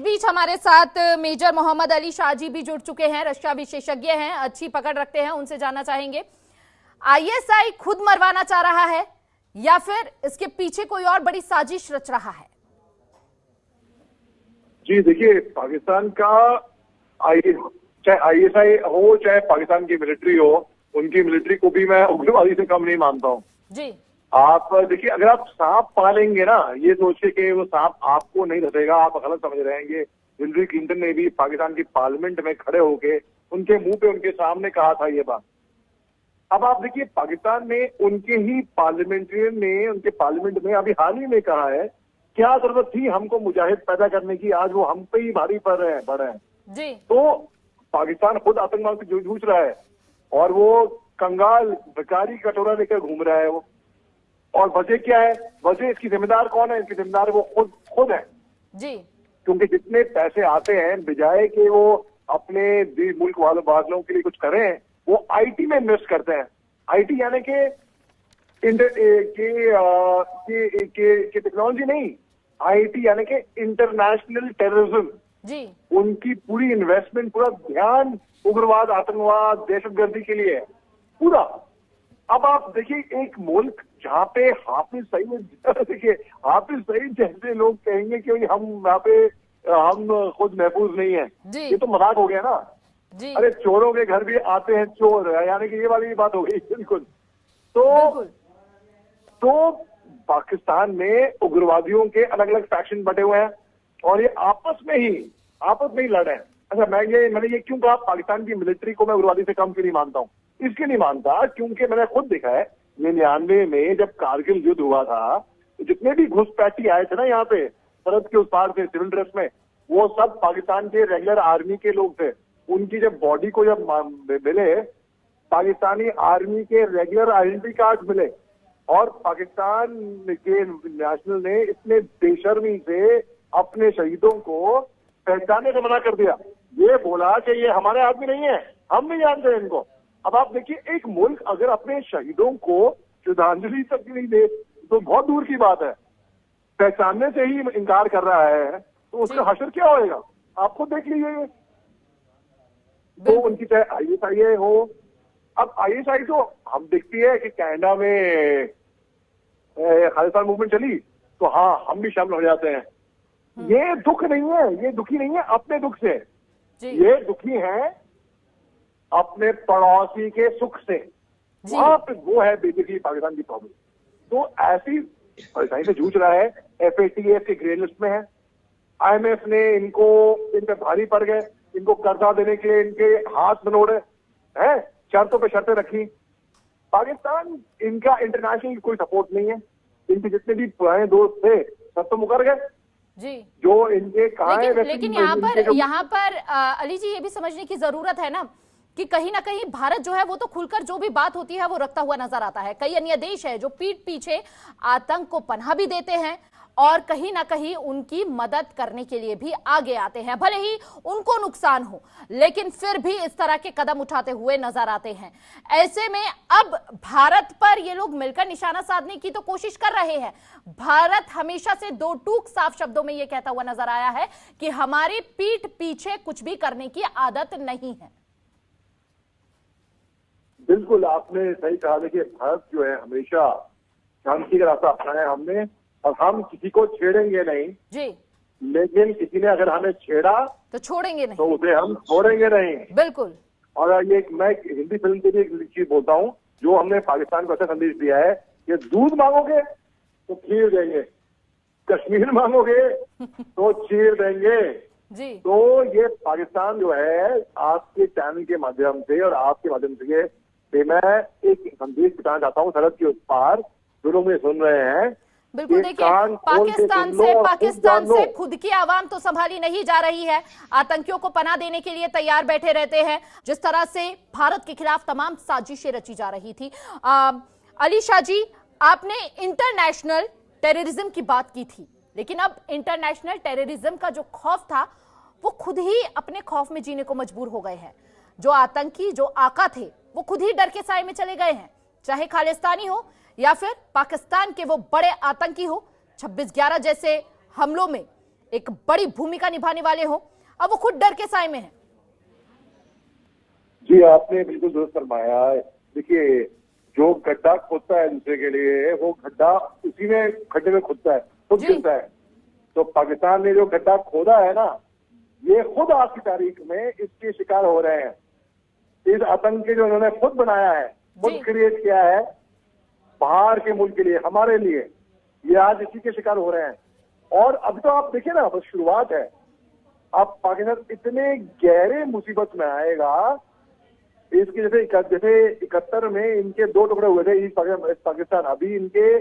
बीच हमारे साथ मेजर मोहम्मद अली शाह जी भी जुड़ चुके हैं, रक्षा विशेषज्ञ हैं, अच्छी पकड़ रखते हैं। उनसे जानना चाहेंगे, आईएसआई खुद मरवाना चाह रहा है या फिर इसके पीछे कोई और बड़ी साजिश रच रहा है? जी देखिए, पाकिस्तान का चाहे आईएसआई हो चाहे पाकिस्तान की मिलिट्री हो, उनकी मिलिट्री को भी मैं उग्रवादी से कम नहीं मानता हूँ जी। आप देखिए, अगर आप सांप पालेंगे ना, ये सोच के कि वो सांप आपको नहीं धसेगा, आप गलत समझ रहे हैं। हिलरी क्लिंटन ने भी पाकिस्तान की पार्लियामेंट में खड़े होके उनके मुंह पे उनके सामने कहा था ये बात। अब आप देखिए, पाकिस्तान में उनके ही पार्लियामेंटेरियन ने उनके पार्लियामेंट में अभी हाल ही में कहा है, क्या जरूरत थी हमको मुजाहिद पैदा करने की, आज वो हम पे ही भारी पड़ रहे हैं जी। तो पाकिस्तान खुद आतंकवाद से जूझ रहा है और वो कंगाल भिखारी कटोरा लेकर घूम रहा है वो। और वजह क्या है? वजह इसकी जिम्मेदार कौन है? इसकी जिम्मेदार वो खुद है जी। क्योंकि जितने पैसे आते हैं, बजाय कि वो अपने मुल्क वालों के लिए कुछ करें, वो आईटी में इन्वेस्ट करते हैं। आईटी यानी कि टेक्नोलॉजी नहीं, आईटी यानी कि इंटरनेशनल टेररिज्म जी। उनकी पूरी इन्वेस्टमेंट, पूरा ध्यान उग्रवाद, आतंकवाद, दहशतगर्दी के लिए है पूरा। अब आप देखिए, एक मुल्क जहाँ पे हाफिज सईद, देखिए हाफिज सईद जैसे लोग कहेंगे कि हम यहाँ पे हम खुद महफूज नहीं है, ये तो मजाक हो गया ना जी। अरे चोरों के घर भी आते हैं चोर, यानी कि ये वाली बात हो गई बिल्कुल। तो पाकिस्तान में उग्रवादियों के अलग अलग फैक्शन बटे हुए हैं और ये आपस में ही लड़ रहे हैं। अच्छा, मैंने ये क्यों कहा पाकिस्तान की मिलिट्री को मैं उग्रवादी से कम क्यों नहीं मानता हूँ? इसलिए नहीं मानता क्योंकि मैंने खुद देखा है 99 में जब कारगिल युद्ध हुआ था, तो जितने भी घुसपैठी आए थे ना यहाँ पे सरहद के उस पार से सिविल ड्रेस में, वो सब पाकिस्तान के रेगुलर आर्मी के लोग थे। उनकी जब बॉडी को जब मिले, पाकिस्तानी आर्मी के रेगुलर आइडेंटिटी कार्ड मिले और पाकिस्तान के नेशनल ने इतने बेशर्मी से अपने शहीदों को पहचानने से मना कर दिया। ये बोला कि ये हमारे आदमी नहीं है, हम नहीं जानते इनको। अब आप देखिए, एक मुल्क अगर अपने शहीदों को श्रद्धांजलि तक नहीं दे तो बहुत दूर की बात है, पहचानने से ही इनकार कर रहा है, तो उसका हशर क्या होएगा? आप खुद देख लीजिए। तो उनकी चाहे आईएसआई हो, अब आईएसआई तो हम देखती है कि कनाडा में खालिस्तान मूवमेंट चली तो हाँ, हम भी शामिल हो जाते हैं। ये दुख नहीं है, ये दुखी नहीं है अपने दुख से, ये दुखी है अपने पड़ोसी के सुख से। वहां पे वो है बेसिकली पाकिस्तान की प्रॉब्लम। तो ऐसी परेशानी से जूझ रहा है। FATF के ग्रे लिस्ट में है, IMF ने इन पे भारी पड़ गए, इनको कर्जा देने के लिए इनके हाथ मनोड़े हैं, शर्तों पे शर्तें रखी। पाकिस्तान, इनका इंटरनेशनल कोई सपोर्ट नहीं है, इनके जितने भी पुराने दोस्त थे सब तो मुकर गए जी। जो इनके कहा है। लेकिन यहाँ पर अली जी, ये भी समझने की जरूरत है ना कि कहीं ना कहीं भारत जो है वो तो खुलकर जो भी बात होती है वो रखता हुआ नजर आता है। कई अन्य देश है जो पीठ पीछे आतंक को पनाह भी देते हैं और कहीं ना कहीं उनकी मदद करने के लिए भी आगे आते हैं, भले ही उनको नुकसान हो, लेकिन फिर भी इस तरह के कदम उठाते हुए नजर आते हैं। ऐसे में अब भारत पर ये लोग मिलकर निशाना साधने की तो कोशिश कर रहे हैं। भारत हमेशा से दो टूक साफ शब्दों में यह कहता हुआ नजर आया है कि हमारी पीठ पीछे कुछ भी करने की आदत नहीं है। बिल्कुल आपने सही कहा। देखिए, भारत जो है हमेशा शांति का रास्ता अपनाया है हमने, और हम किसी को छेड़ेंगे नहीं जी। लेकिन किसी ने अगर हमें छेड़ा तो छोड़ेंगे नहीं, तो उसे हम छोड़ेंगे नहीं। बिल्कुल। और ये मैं हिंदी फिल्म की भी एक चीज बोलता हूँ जो हमने पाकिस्तान को अच्छा संदेश दिया है कि दूध मांगोगे तो खीर देंगे, कश्मीर मांगोगे तो चीर देंगे जी। तो ये पाकिस्तान जो है आपके चैनल के माध्यम से और आपके माध्यम से मैं एक संदेश बताना चाहता हूँ सरहद के उस पार जो लोग मुझे सुन रहे हैं। बिल्कुल, देखिए, पाकिस्तान से खुद की आवाम तो संभाली नहीं जा रही है, आतंकियों को पनाह देने के लिए तैयार बैठे रहते हैं। जिस तरह से भारत के खिलाफ तमाम साजिशें रची जा रही थी। अली शाह जी, आपने इंटरनेशनल टेररिज्म की बात की थी, लेकिन अब इंटरनेशनल टेररिज्म का जो खौफ था वो खुद ही अपने खौफ में जीने को मजबूर हो गए हैं। जो आतंकी, जो आका थे, वो खुद ही डर के साए में चले गए हैं, चाहे खालिस्तानी हो या फिर पाकिस्तान के वो बड़े आतंकी हो। 26/11 जैसे हमलों में एक बड़ी भूमिका निभाने वाले हो, अब वो खुद डर के साए में है। जी आपने बिल्कुल दुरुस्त फरमाया। देखिए जो गड्ढा खोदता है दूसरे के लिए, वो गड्ढा उसी में खड्डे में खुदता है, खुद जी। गिरता है। तो पाकिस्तान ने जो गड्ढा खोदा है ना, ये खुद आज की तारीख में इसके शिकार हो रहे हैं। इस आतंक के जो इन्होंने खुद बनाया है, खुद जी। क्रिएट किया है बाहर के मुल्क के लिए, हमारे लिए, ये आज इसी के शिकार हो रहे हैं। और अभी तो आप देखिए ना, बस शुरुआत है। अब पाकिस्तान इतने गहरे मुसीबत में आएगा, इसके जैसे 71 में इनके 2 टुकड़े हुए थे ईस्ट पाकिस्तान। अभी इनके,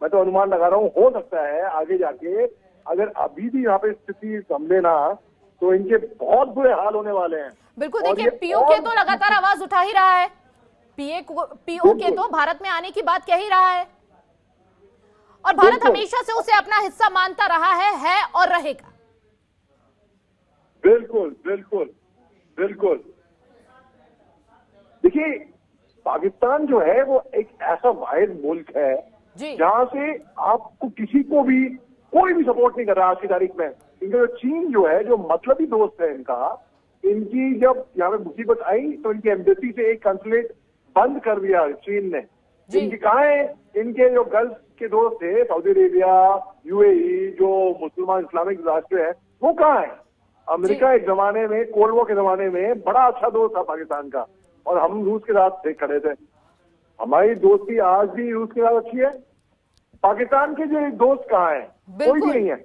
मैं तो अनुमान लगा रहा हूँ, हो सकता है आगे जाके अगर अभी भी यहाँ पे स्थिति संभले ना, तो इनके बहुत बुरे हाल होने वाले हैं। बिल्कुल, और देखिए ये पीओके तो लगातार आवाज उठा ही रहा है, पीओके तो भारत में आने की बात कह ही रहा है, और भारत बिल्कुल। हमेशा से उसे अपना हिस्सा मानता रहा है और रहेगा। बिल्कुल बिल्कुल बिल्कुल। देखिए पाकिस्तान जो है वो एक ऐसा वाहिद मुल्क है जी। जहां से आपको किसी को भी कोई भी सपोर्ट नहीं कर रहा आज की तारीख में। इनका जो चीन जो है, जो मतलबी दोस्त है इनका, इनकी जब यहाँ पे मुसीबत आई तो इनकी एम्बेसी से एक कंसुलेट बंद कर दिया चीन ने। जी। इनके कहाँ है, इनके जो गल्फ के दोस्त थे, सऊदी अरेबिया, यूएई, जो मुसलमान इस्लामिक राष्ट्र है, वो कहाँ है? अमेरिका एक जमाने में, कोल्ड वॉर के जमाने में बड़ा अच्छा दोस्त था पाकिस्तान का, और हम रूस के साथ खड़े थे। हमारी दोस्ती आज भी रूस के साथ अच्छी है। पाकिस्तान के जो दोस्त कहाँ हैं? कोई भी नहीं है।